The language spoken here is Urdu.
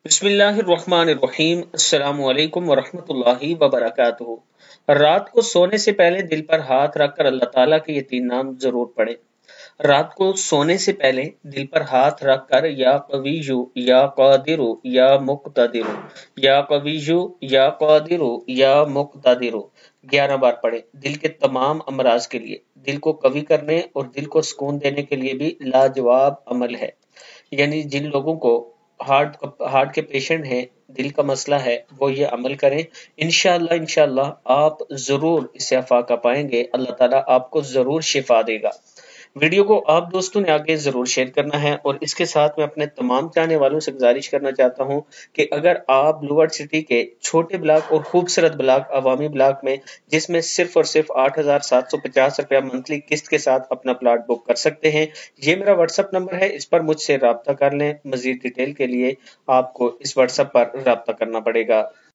بسم اللہ الرحمن الرحیم۔ السلام علیکم ورحمۃ اللہ وبرکاتہ۔ رات کو سونے سے پہلے دل پر ہاتھ رکھ کر اللہ تعالیٰ کے یہ 3 نام ضرور پڑھیں۔ رات کو سونے سے پہلے دل پر ہاتھ رکھ کر یا قویو یا قادر یا مقتدر، یا قویو یا قادر یا مقتدر 11 بار پڑھیں۔ دل کے تمام امراض کے لیے، دل کو قوی کرنے اور دل کو سکون دینے کے لیے بھی لاجواب عمل ہے۔ یعنی جن لوگوں کو ہارٹ کے پیشنٹ ہیں، دل کا مسئلہ ہے، وہ یہ عمل کریں۔ انشاءاللہ آپ ضرور اس سے افاقہ پائیں گے۔ اللہ تعالیٰ آپ کو ضرور شفا دے گا۔ ویڈیو کو آپ دوستوں نے آگے ضرور شیئر کرنا ہے، اور اس کے ساتھ میں اپنے تمام چاہنے والوں سے گزارش کرنا چاہتا ہوں کہ اگر آپ بلو ورلڈ سٹی کے چھوٹے بلاک اور خوبصورت بلاک، عوامی بلاک میں، جس میں صرف اور صرف 8,750 روپیہ منتھلی قسط کے ساتھ اپنا پلاٹ بک کر سکتے ہیں، یہ میرا واٹس ایپ نمبر ہے، اس پر مجھ سے رابطہ کر لیں۔ مزید ڈیٹیل کے لیے آپ کو اس واٹس ایپ پر رابطہ کرنا پڑے گا۔